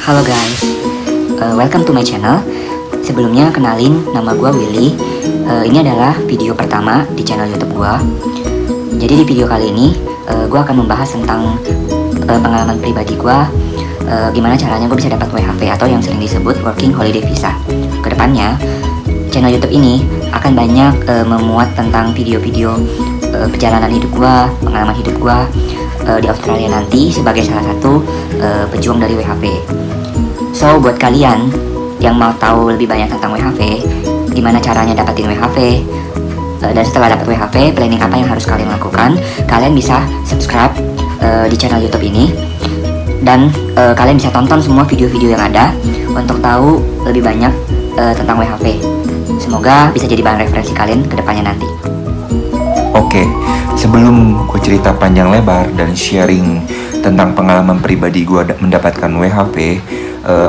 Halo guys, welcome to my channel. Sebelumnya kenalin, nama gue Willy. Ini adalah video pertama di channel YouTube gue. Jadi di video kali ini gue akan membahas tentang pengalaman pribadi gue, gimana caranya gue bisa dapat WHV atau yang sering disebut Working Holiday Visa. Kedepannya channel YouTube ini akan banyak memuat tentang video-video perjalanan hidup gue, pengalaman hidup gue di Australia nanti sebagai salah satu pejuang dari WHV. So buat kalian yang mau tahu lebih banyak tentang WHV, gimana caranya dapatin WHV, dan setelah dapat WHV, planning apa yang harus kalian lakukan, kalian bisa subscribe di channel YouTube ini, dan kalian bisa tonton semua video-video yang ada untuk tahu lebih banyak tentang WHV. Semoga bisa jadi bahan referensi kalian ke depannya nanti. Oke, sebelum gue cerita panjang lebar dan sharing tentang pengalaman pribadi gue mendapatkan WHV,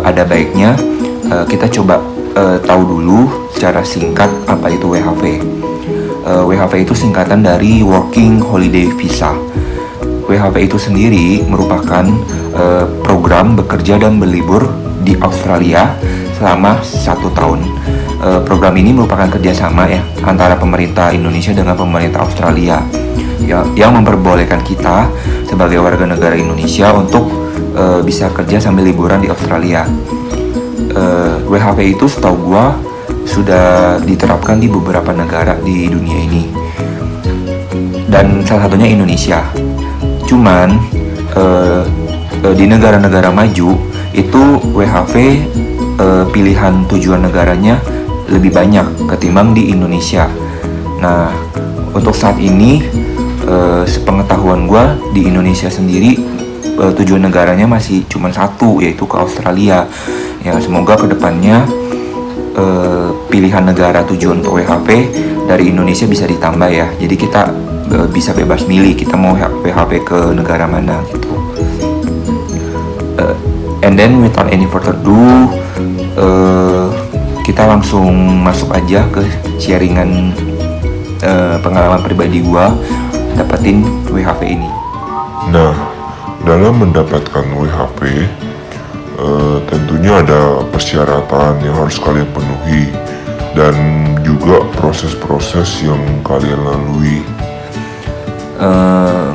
ada baiknya kita coba tahu dulu secara singkat apa itu WHV. WHV itu singkatan dari Working Holiday Visa. WHV itu sendiri merupakan program bekerja dan berlibur di Australia selama 1 tahun. Program ini merupakan kerjasama ya antara pemerintah Indonesia dengan pemerintah Australia ya, yang memperbolehkan kita sebagai warga negara Indonesia untuk bisa kerja sambil liburan di Australia. WHV itu setahu gua sudah diterapkan di beberapa negara di dunia ini, dan salah satunya Indonesia. Cuman di negara-negara maju itu WHV pilihan tujuan negaranya lebih banyak ketimbang di Indonesia. Nah, untuk saat ini sepengetahuan gue di Indonesia sendiri tujuan negaranya masih cuma satu, yaitu ke Australia. Ya, semoga kedepannya pilihan negara tujuan untuk WHV dari Indonesia bisa ditambah ya. Jadi kita bisa bebas milih kita mau WHV ke negara mana gitu. And then without any further ado, kita langsung masuk aja ke sharingan pengalaman pribadi gua dapetin WHV ini. Nah, dalam mendapatkan WHV tentunya ada persyaratan yang harus kalian penuhi dan juga proses-proses yang kalian lalui.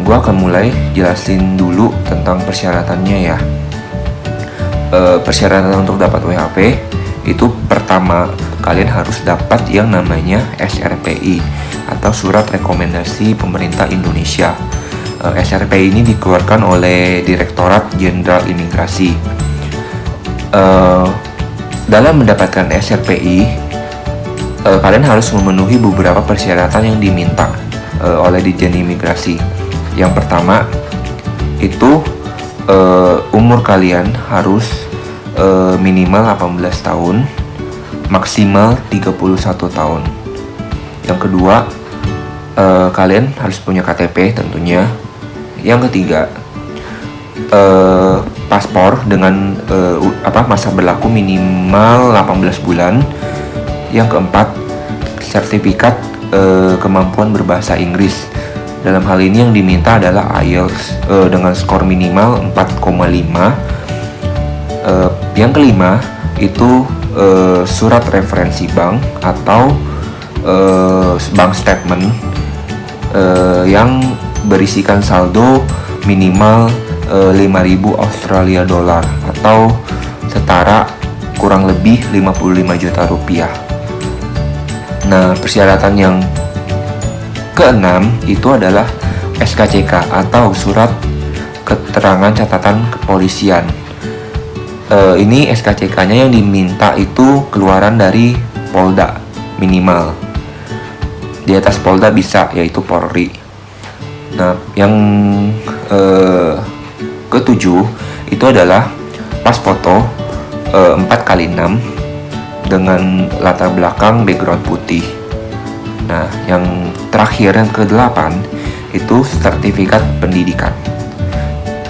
Gua akan mulai jelasin dulu tentang persyaratannya ya. Persyaratan untuk dapat WHV itu pertama, kalian harus dapat yang namanya SRPI atau Surat Rekomendasi Pemerintah Indonesia. SRPI ini dikeluarkan oleh Direktorat Jenderal Imigrasi. Dalam mendapatkan SRPI, kalian harus memenuhi beberapa persyaratan yang diminta oleh Ditjen Imigrasi. Yang pertama itu umur kalian harus minimal 18 tahun, maksimal 31 tahun. Yang kedua, kalian harus punya KTP tentunya. Yang ketiga, paspor dengan masa berlaku minimal 18 bulan. Yang keempat, sertifikat kemampuan berbahasa Inggris. Dalam hal ini yang diminta adalah IELTS dengan skor minimal 4,5. Yang kelima itu surat referensi bank atau bank statement yang berisikan saldo minimal 5.000 Australia dollar atau setara kurang lebih 55 juta rupiah. Nah, persyaratan yang keenam itu adalah SKCK atau surat keterangan catatan kepolisian. Ini SKCK-nya yang diminta itu keluaran dari Polda minimal. Di atas Polda bisa, yaitu Polri. Nah, yang ketujuh itu adalah pas foto 4x6 dengan latar belakang background putih. Nah, yang terakhir yang ke-8 itu sertifikat pendidikan.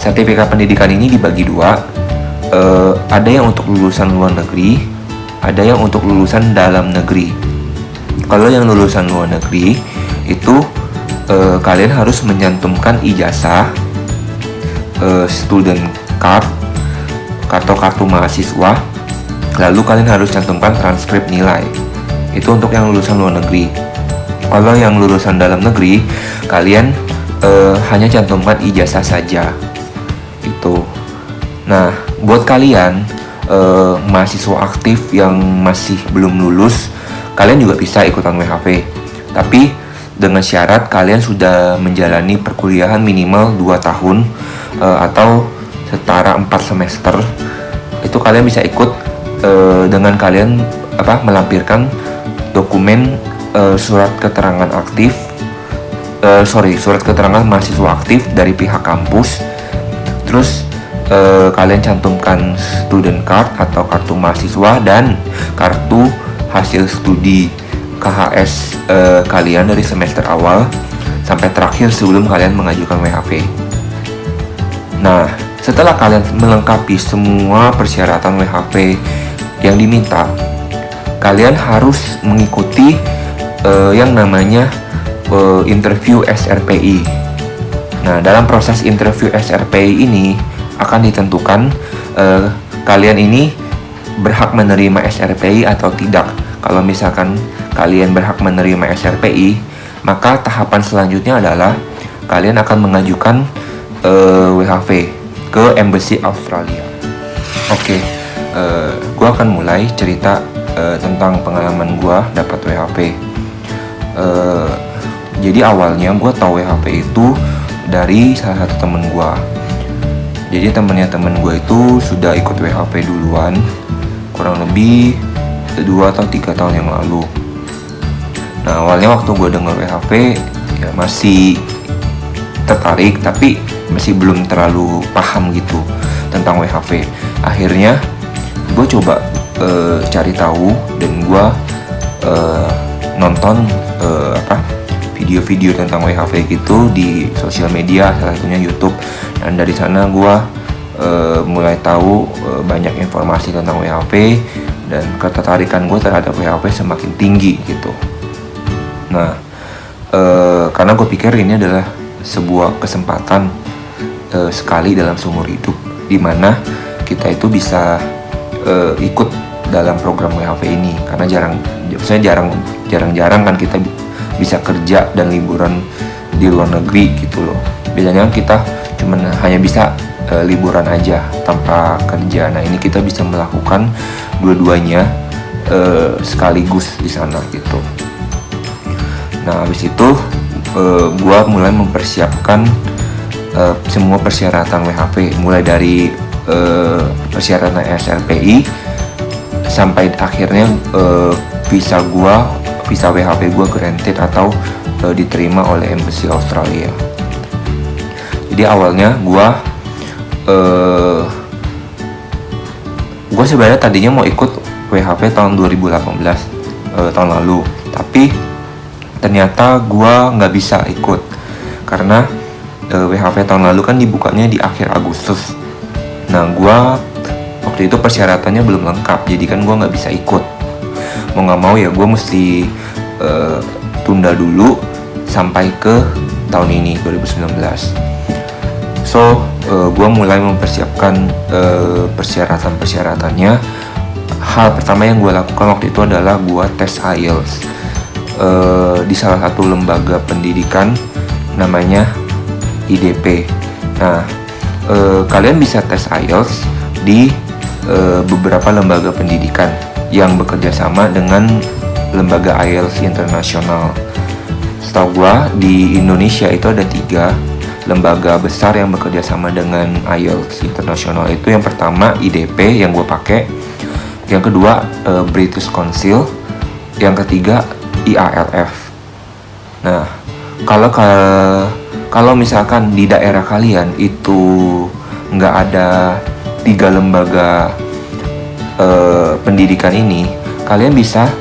Sertifikat pendidikan ini dibagi dua. Ada yang untuk lulusan luar negeri, ada yang untuk lulusan dalam negeri. Kalau yang lulusan luar negeri itu kalian harus menyantumkan ijazah, student card, kartu mahasiswa. Lalu kalian harus cantumkan transkrip nilai. Itu untuk yang lulusan luar negeri. Kalau yang lulusan dalam negeri, kalian hanya cantumkan ijazah saja. Itu. Nah, buat kalian mahasiswa aktif yang masih belum lulus, kalian juga bisa ikutan WHP. Tapi dengan syarat kalian sudah menjalani perkuliahan minimal 2 tahun atau setara 4 semester. Itu kalian bisa ikut dengan kalian melampirkan dokumen surat keterangan mahasiswa aktif dari pihak kampus. Terus kalian cantumkan student card atau kartu mahasiswa dan kartu hasil studi KHS kalian dari semester awal sampai terakhir sebelum kalian mengajukan WHP. Nah, setelah kalian melengkapi semua persyaratan WHP yang diminta, kalian harus mengikuti yang namanya interview SRPI. Nah, dalam proses interview SRPI ini akan ditentukan kalian ini berhak menerima SRPI atau tidak. Kalau misalkan kalian berhak menerima SRPI, maka tahapan selanjutnya adalah kalian akan mengajukan WHV ke Embassy Australia. Oke, gue akan mulai cerita tentang pengalaman gue dapat WHP. Jadi awalnya gue tahu WHP itu dari salah satu temen gue. Jadi temen gue itu sudah ikut WHP duluan, kurang lebih 2 atau 3 tahun yang lalu. Nah, awalnya waktu gue dengar WHP ya masih tertarik, tapi masih belum terlalu paham gitu tentang WHP. Akhirnya gue coba cari tahu dan gue nonton video-video tentang WHP gitu di sosial media, salah satunya YouTube. Dan dari sana gue mulai tahu banyak informasi tentang WHP dan ketertarikan gue terhadap WHP semakin tinggi gitu. Nah, karena gue pikir ini adalah sebuah kesempatan sekali dalam seumur hidup, dimana kita itu bisa ikut dalam program WHP ini, karena jarang kan kita bisa kerja dan liburan di luar negeri gitu loh. Biasanya kita hanya bisa liburan aja tanpa kerja. Nah, ini kita bisa melakukan dua-duanya sekaligus di sana gitu. Nah, habis itu gue mulai mempersiapkan semua persyaratan WHP, mulai dari persyaratan SRPI sampai akhirnya visa WHP gue granted atau diterima oleh Embassy Australia. Jadi awalnya gue sebenarnya tadinya mau ikut WHP tahun 2018 tahun lalu, tapi ternyata gue nggak bisa ikut karena WHP tahun lalu kan dibukanya di akhir Agustus. Nah, gue waktu itu persyaratannya belum lengkap, jadi kan gue nggak bisa ikut. Mau nggak mau ya gue mesti tunda dulu sampai ke tahun ini 2019. So, gue mulai mempersiapkan persyaratan-persyaratannya. Hal pertama yang gue lakukan waktu itu adalah gue tes IELTS di salah satu lembaga pendidikan namanya IDP. Nah, kalian bisa tes IELTS di beberapa lembaga pendidikan yang bekerja sama dengan lembaga IELTS internasional. Setahu gue di Indonesia itu ada 3 lembaga besar yang bekerja sama dengan IELTS internasional. Itu yang pertama IDP yang gue pakai, yang kedua British Council, yang ketiga IALF. Nah, kalau misalkan di daerah kalian itu nggak ada 3 lembaga pendidikan ini, kalian bisa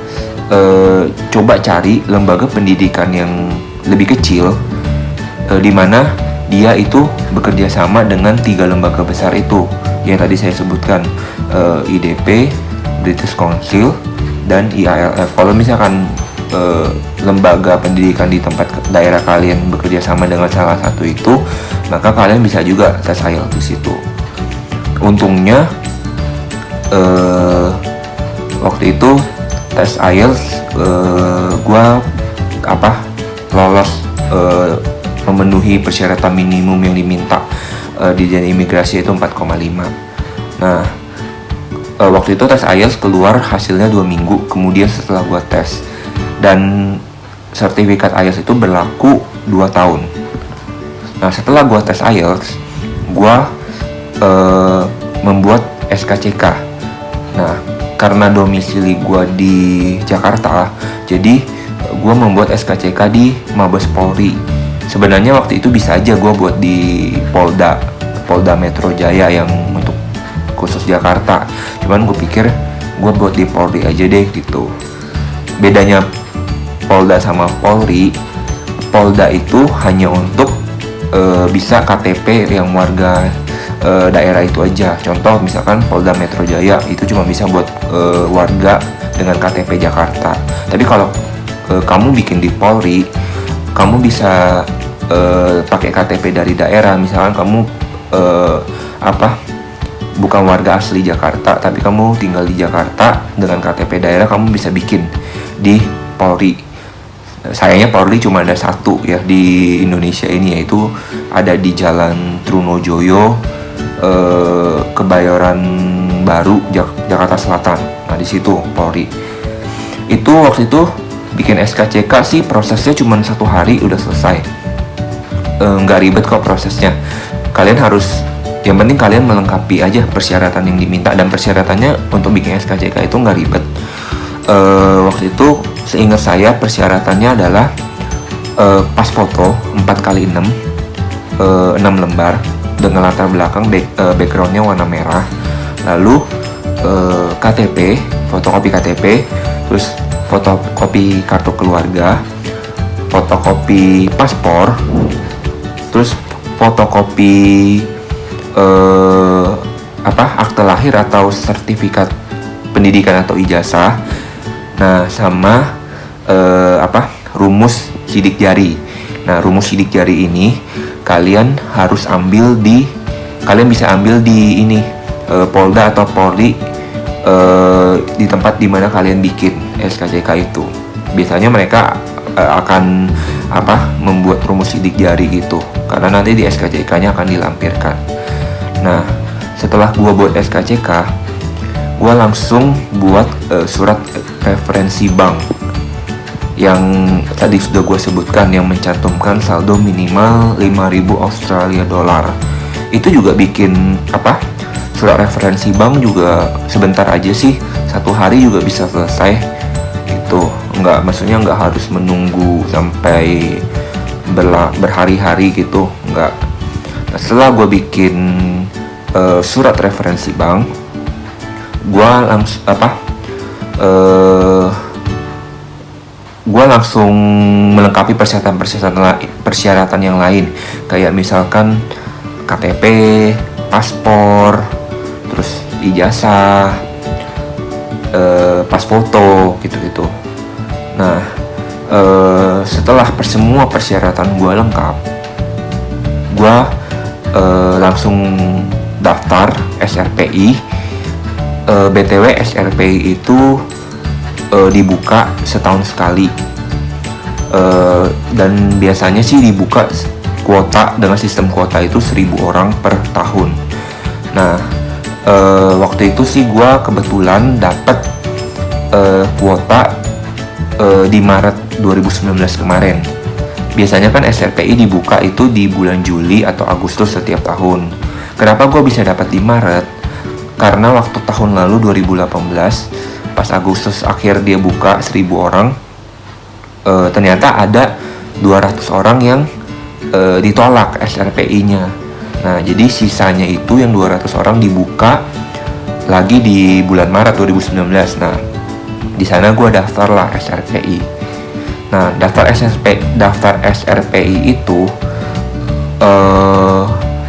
coba cari lembaga pendidikan yang lebih kecil, di mana dia itu bekerja sama dengan 3 lembaga besar itu yang tadi saya sebutkan, IDP, British Council, dan IALF. Kalau misalkan lembaga pendidikan di tempat daerah kalian bekerja sama dengan salah satu itu, maka kalian bisa juga tes IELTS di situ. Untungnya waktu itu tes IELTS gue lolos, memenuhi persyaratan minimum yang diminta di Dijen Imigrasi itu 4,5. Nah, waktu itu tes IELTS keluar hasilnya 2 minggu kemudian setelah gue tes, dan sertifikat IELTS itu berlaku 2 tahun. Nah, setelah gue tes IELTS, gue membuat SKCK. Nah, karena domisili gue di Jakarta, jadi gue membuat SKCK di Mabes Polri. Sebenarnya waktu itu bisa aja gue buat di Polda Metro Jaya yang untuk khusus Jakarta. Cuman gue pikir gue buat di Polri aja deh gitu. Bedanya Polda sama Polri, Polda itu hanya untuk bisa KTP yang warga daerah itu aja. Contoh misalkan Polda Metro Jaya itu cuma bisa buat warga dengan KTP Jakarta. Tapi kalau kamu bikin di Polri, kamu bisa pakai KTP dari daerah. Misalkan kamu bukan warga asli Jakarta, tapi kamu tinggal di Jakarta dengan KTP daerah, kamu bisa bikin di Polri. Sayangnya Polri cuma ada satu ya di Indonesia ini, yaitu ada di Jalan Trunojoyo, Kebayoran Baru, Jakarta Selatan. Nah, di situ Polri. Itu waktu itu bikin SKCK sih prosesnya cuma 1 hari udah selesai. Nggak ribet kok prosesnya. Yang penting kalian melengkapi aja persyaratan yang diminta, dan persyaratannya untuk bikin SKCK itu nggak ribet. Waktu itu seingat saya persyaratannya adalah pas foto 4x6, 6 lembar dengan latar belakang backgroundnya warna merah, lalu KTP, fotokopi KTP, terus fotokopi kartu keluarga, fotokopi paspor, terus fotokopi akte lahir atau sertifikat pendidikan atau ijazah. Nah, sama rumus sidik jari. Nah, rumus sidik jari ini kalian bisa ambil di ini Polda atau Polri, di tempat dimana kalian bikin SKCK itu. Biasanya mereka akan membuat rumus sidik jari gitu, karena nanti di SKCK-nya akan dilampirkan. Nah, setelah gua buat SKCK, gua langsung buat surat referensi bank yang tadi sudah gue sebutkan, yang mencantumkan saldo minimal 5.000 Australia dollar. Itu juga bikin surat referensi bank juga sebentar aja sih, 1 hari juga bisa selesai gitu. Maksudnya nggak harus menunggu sampai berhari-hari gitu, nggak. Nah, setelah gue bikin surat referensi bank, gue langsung melengkapi persyaratan yang lain, kayak misalkan KTP, paspor, terus ijazah, pas foto gitu-gitu. Nah, setelah semua persyaratan gue lengkap, gue langsung daftar SRPI. BTW SRPI itu dibuka setahun sekali, dan biasanya sih dibuka kuota dengan sistem kuota itu 1.000 orang per tahun. Nah, waktu itu sih gue kebetulan dapat kuota di Maret 2019 kemarin. Biasanya kan SRPI dibuka itu di bulan Juli atau Agustus setiap tahun. Kenapa gue bisa dapat di Maret? Karena waktu tahun lalu 2018 pas Agustus akhir dia buka 1.000 orang, ternyata ada 200 orang yang ditolak SRPI-nya. Nah, jadi sisanya itu yang 200 orang dibuka lagi di bulan Maret 2019. Nah, di sana gue daftarlah SRPI. Nah, daftar SRPI itu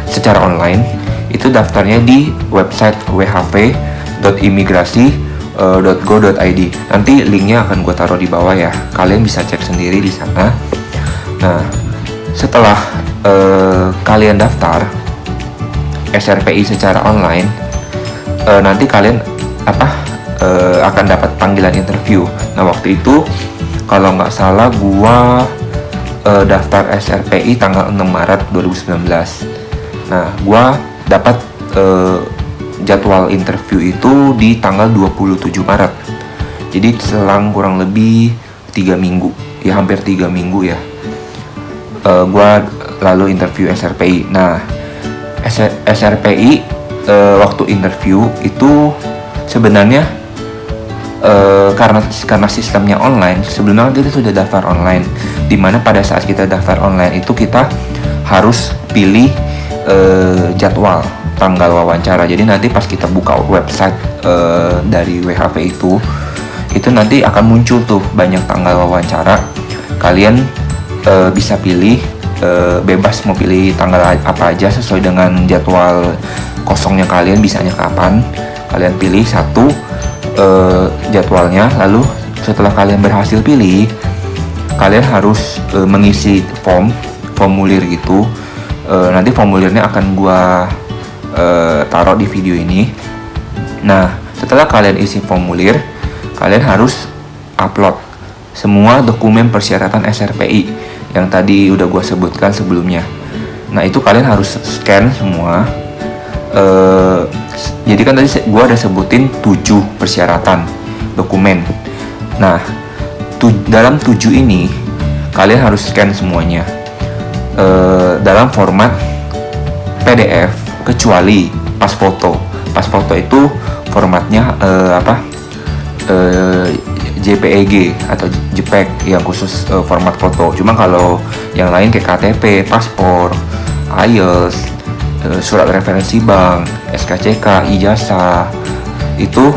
secara online. Itu daftarnya di website whv.imigrasi.go.id. Nanti linknya akan gue taruh di bawah ya. Kalian bisa cek sendiri di sana. Nah, setelah kalian daftar SRPI secara online, nanti kalian akan dapat panggilan interview. Nah waktu itu kalau nggak salah gua daftar SRPI tanggal 6 Maret 2019. Nah gua dapat jadwal interview itu di tanggal 27 Maret. Jadi selang kurang lebih 3 minggu, ya hampir 3 minggu ya. Gua lalu interview SRPI. Nah SRPI waktu interview itu sebenarnya karena sistemnya online, sebelumnya kita sudah daftar online, dimana pada saat kita daftar online itu kita harus pilih jadwal tanggal wawancara. Jadi nanti pas kita buka website dari WHP itu nanti akan muncul tuh banyak tanggal wawancara. Kalian bisa pilih, bebas mau pilih tanggal apa aja sesuai dengan jadwal kosongnya kalian, bisanya kapan. Kalian pilih satu jadwalnya, lalu setelah kalian berhasil pilih, kalian harus mengisi formulir gitu. Nanti formulirnya akan gua taruh di video ini. Nah setelah kalian isi formulir, kalian harus upload semua dokumen persyaratan SRPI yang tadi udah gua sebutkan sebelumnya. Nah itu kalian harus scan semua. Jadi kan tadi gue ada sebutin 7 persyaratan dokumen. Nah dalam 7 ini kalian harus scan semuanya dalam format PDF kecuali pas foto. Pas foto itu formatnya JPEG atau JPEG yang khusus format foto. Cuma kalau yang lain kayak KTP, paspor, IELTS, surat referensi bank, SKCK, ijazah, itu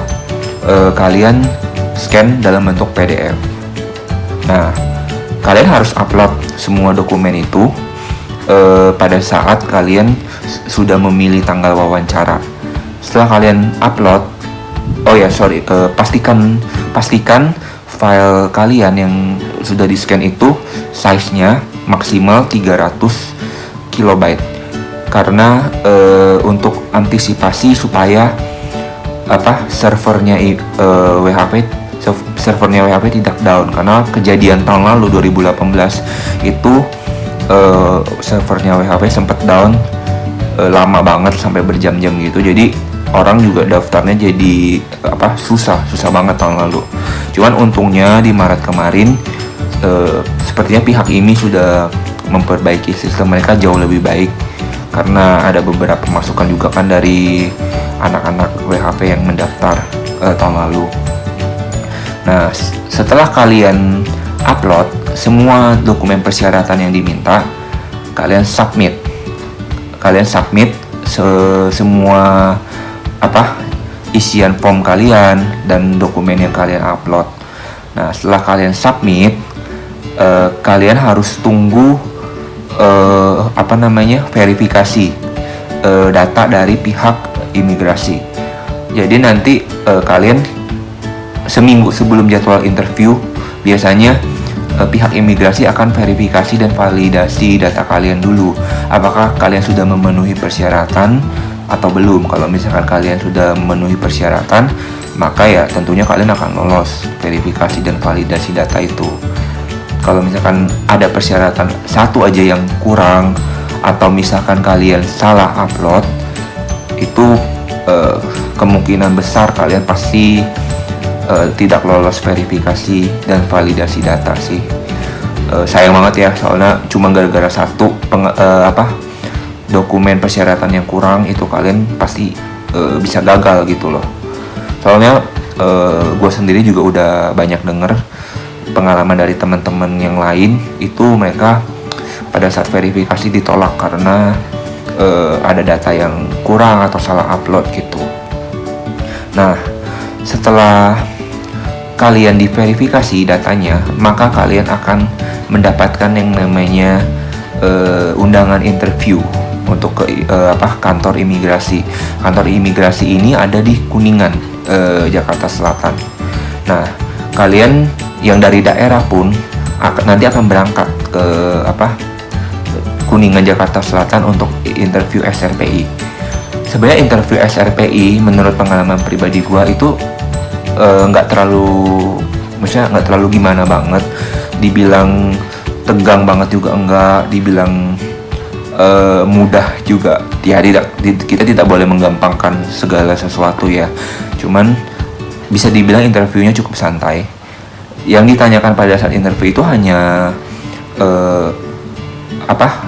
kalian scan dalam bentuk PDF. Nah, kalian harus upload semua dokumen itu pada saat kalian sudah memilih tanggal wawancara. Setelah kalian upload, pastikan file kalian yang sudah di scan itu size-nya maksimal 300 KB. Karena untuk antisipasi supaya servernya WHP tidak down, karena kejadian tahun lalu 2018 itu servernya WHP sempat down lama banget sampai berjam-jam gitu. Jadi orang juga daftarnya jadi susah banget tahun lalu. Cuman untungnya di Maret kemarin sepertinya pihak IMI sudah memperbaiki sistem mereka jauh lebih baik, karena ada beberapa masukan juga kan dari anak-anak WHP yang mendaftar tahun lalu. Nah setelah kalian upload semua dokumen persyaratan yang diminta, kalian submit semua isian form kalian dan dokumen yang kalian upload. Nah setelah kalian submit, kalian harus tunggu verifikasi data dari pihak imigrasi. Jadi nanti kalian seminggu sebelum jadwal interview biasanya pihak imigrasi akan verifikasi dan validasi data kalian dulu, apakah kalian sudah memenuhi persyaratan atau belum. Kalau misalkan kalian sudah memenuhi persyaratan, maka ya tentunya kalian akan lolos verifikasi dan validasi data itu. Kalau misalkan ada persyaratan satu aja yang kurang, atau misalkan kalian salah upload, itu kemungkinan besar kalian pasti tidak lolos verifikasi dan validasi data sih. Sayang banget ya, soalnya cuma gara-gara satu dokumen persyaratan yang kurang itu kalian pasti bisa gagal gitu loh. Soalnya gue sendiri juga udah banyak denger pengalaman dari teman-teman yang lain, itu mereka pada saat verifikasi ditolak karena ada data yang kurang atau salah upload gitu. Nah setelah kalian diverifikasi datanya, maka kalian akan mendapatkan yang namanya undangan interview untuk ke kantor imigrasi. Kantor imigrasi ini ada di Kuningan, Jakarta Selatan. Nah kalian yang dari daerah pun nanti akan berangkat ke Kuningan, Jakarta Selatan untuk interview SRPI. sebenarnya interview SRPI menurut pengalaman pribadi gue itu nggak terlalu, maksudnya nggak terlalu gimana banget. Dibilang tegang banget juga enggak, dibilang mudah juga. Ya kita tidak boleh menggampangkan segala sesuatu ya. Cuman bisa dibilang interviewnya cukup santai. Yang ditanyakan pada saat interview itu hanya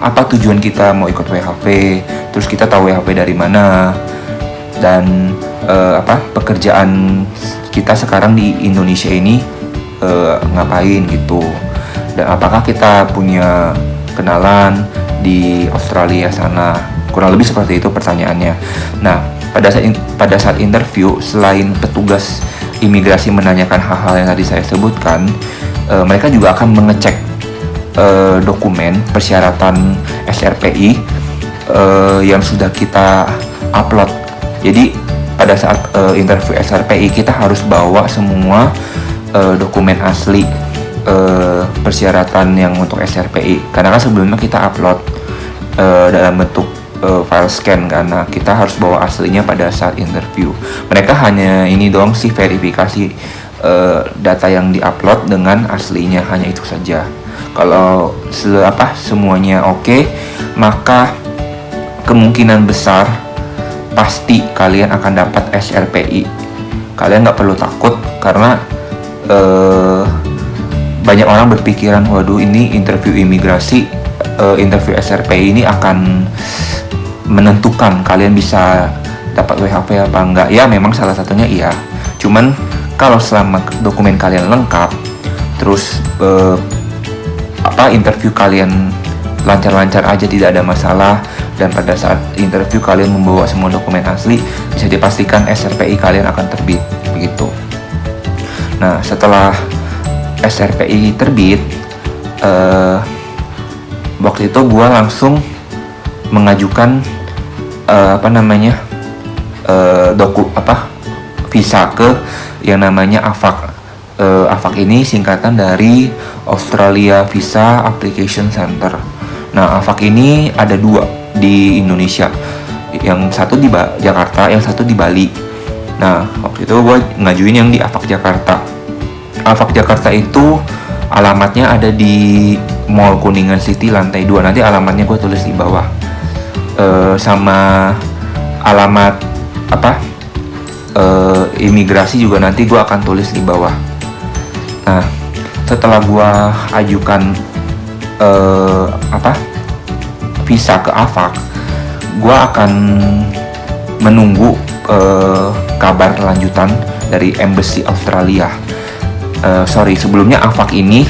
apa tujuan kita mau ikut WHV, terus kita tahu WHV dari mana, dan pekerjaan kita sekarang di Indonesia ini ngapain gitu, dan apakah kita punya kenalan di Australia sana. Kurang lebih seperti itu pertanyaannya. Nah, pada saat interview, selain petugas imigrasi menanyakan hal-hal yang tadi saya sebutkan, mereka juga akan mengecek dokumen persyaratan SRPI yang sudah kita upload. Jadi pada saat interview SRPI kita harus bawa semua dokumen asli persyaratan yang untuk SRPI, karena kan sebelumnya kita upload dalam bentuk file scan, karena kita harus bawa aslinya pada saat interview. Mereka hanya ini doang sih, verifikasi data yang diupload dengan aslinya, hanya itu saja. Kalau semuanya oke, maka kemungkinan besar pasti kalian akan dapat SRPI. Kalian nggak perlu takut, karena banyak orang berpikiran, waduh ini interview imigrasi, interview SRPI ini akan menentukan kalian bisa dapat WHV apa enggak. Ya memang salah satunya iya, cuman kalau selama dokumen kalian lengkap, terus interview kalian lancar-lancar aja, tidak ada masalah, dan pada saat interview kalian membawa semua dokumen asli, bisa dipastikan SRPI kalian akan terbit begitu. Nah, setelah SRPI terbit, waktu itu gue langsung mengajukan visa ke yang namanya AVAC. AVAC ini singkatan dari Australia Visa Application Center. Nah, AVAC ini ada 2 di Indonesia, yang satu di Jakarta, yang satu di Bali. Nah, waktu itu gue ngajuin yang di AVAC Jakarta. AVAC Jakarta itu alamatnya ada di Mall Kuningan City lantai 2. Nanti alamatnya gue tulis di bawah, sama alamat imigrasi juga nanti gue akan tulis di bawah. Nah, setelah gue ajukan visa ke AVAC, gue akan menunggu kabar lanjutan dari Embassy Australia. Sebelumnya AVAC ini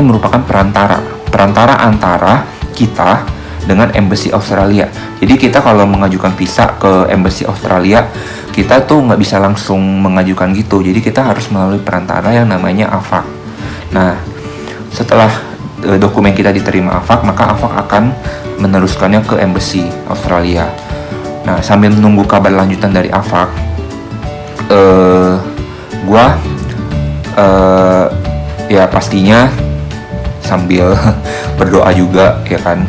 merupakan perantara antara kita dengan Embassy Australia. Jadi kita kalau mengajukan visa ke Embassy Australia, kita tuh nggak bisa langsung mengajukan gitu. Jadi kita harus melalui perantara yang namanya AVAC. Nah, setelah dokumen kita diterima AVAC, maka AVAC akan meneruskannya ke Embassy Australia. Nah, sambil menunggu kabar lanjutan dari AVAC, gua ya pastinya sambil berdoa juga ya kan,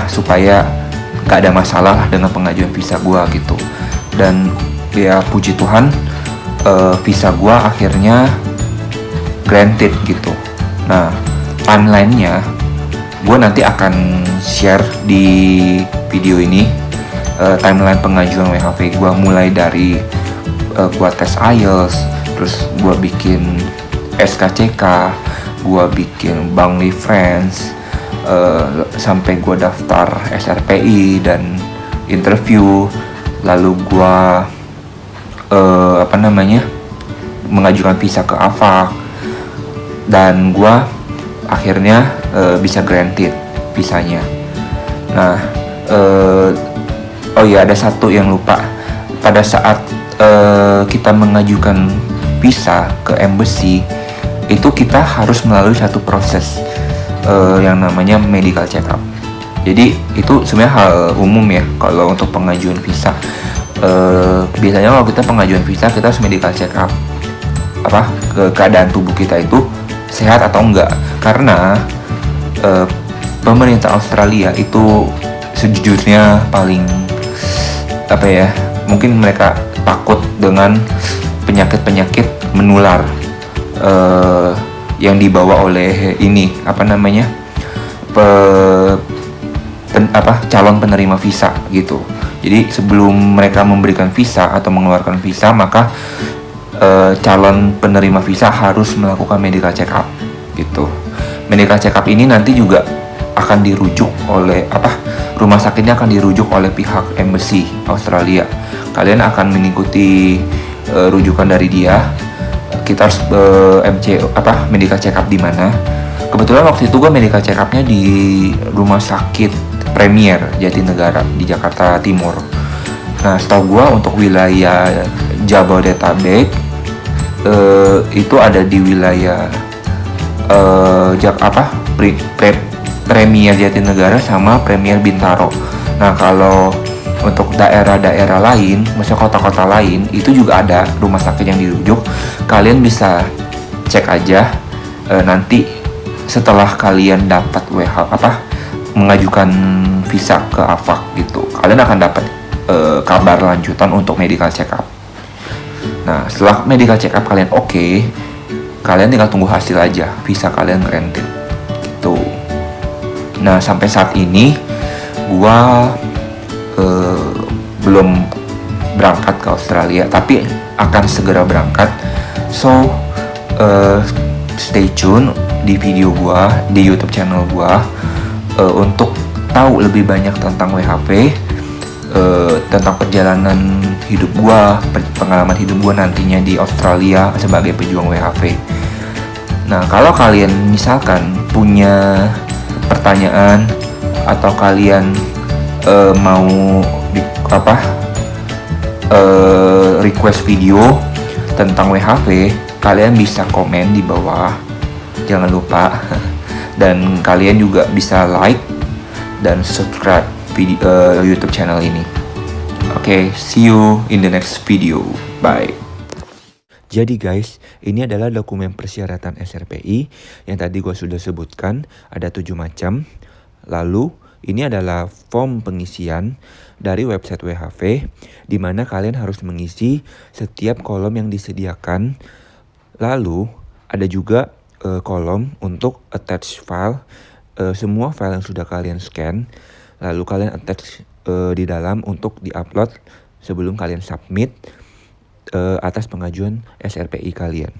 supaya gak ada masalah dengan pengajuan visa gua gitu. Dan ya puji Tuhan, visa gua akhirnya granted gitu. Nah, timelinenya gue nanti akan share di video ini, timeline pengajuan WHV gue, mulai dari gue tes IELTS, terus gue bikin SKCK, gue bikin Bangli France, sampai gue daftar SRPI dan interview, lalu gue mengajukan visa ke AVAC, dan gue akhirnya bisa granted visanya. Nah, ada satu yang lupa. Pada saat kita mengajukan visa ke embassy, itu kita harus melalui satu proses yang namanya medical check up. Jadi itu sebenarnya hal umum ya kalau untuk pengajuan visa. Biasanya kalau kita pengajuan visa, kita harus medical check up, keadaan tubuh kita itu sehat atau enggak. Karena pemerintah Australia itu sejujurnya paling apa ya, mungkin mereka takut dengan penyakit-penyakit menular yang dibawa oleh ini calon penerima visa gitu. Jadi sebelum mereka memberikan visa atau mengeluarkan visa, maka calon penerima visa harus melakukan medical check up gitu. Medical check up ini nanti juga akan dirujuk oleh rumah sakitnya akan dirujuk oleh pihak embassy Australia. Kalian akan mengikuti rujukan dari dia. Kita harus medical check up di mana. Kebetulan waktu itu gue medical check upnya di rumah sakit Premier Jatinegara di Jakarta Timur. Nah, setahu gue untuk wilayah Jabodetabek itu ada di wilayah Premier Jatinegara sama Premier Bintaro. Nah, kalau untuk daerah-daerah lain, maksudnya kota-kota lain, itu juga ada rumah sakit yang dirujuk. Kalian bisa cek aja nanti setelah kalian dapat mengajukan visa ke AVAC gitu. Kalian akan dapat kabar lanjutan untuk medical check up. Nah, setelah medical check up kalian oke, kalian tinggal tunggu hasil aja, visa kalian granted gitu. Nah, sampai saat ini gua belum berangkat ke Australia, tapi akan segera berangkat. So stay tune di video gua di YouTube channel gua untuk tahu lebih banyak tentang WHV, tentang perjalanan hidup gua, pengalaman hidup gua nantinya di Australia sebagai pejuang WHV. Nah, kalau kalian misalkan punya pertanyaan atau kalian mau request video tentang WHV, kalian bisa komen di bawah, jangan lupa. Dan kalian juga bisa like dan subscribe video YouTube channel ini. Oke, see you in the next video. Bye. Jadi guys, ini adalah dokumen persyaratan SRPI yang tadi gue sudah sebutkan, ada 7 macam. Lalu ini adalah form pengisian dari website WHV, di mana kalian harus mengisi setiap kolom yang disediakan. Lalu ada juga kolom untuk attach file, semua file yang sudah kalian scan, lalu kalian attach di dalam untuk diupload sebelum kalian submit atas pengajuan SRPI kalian.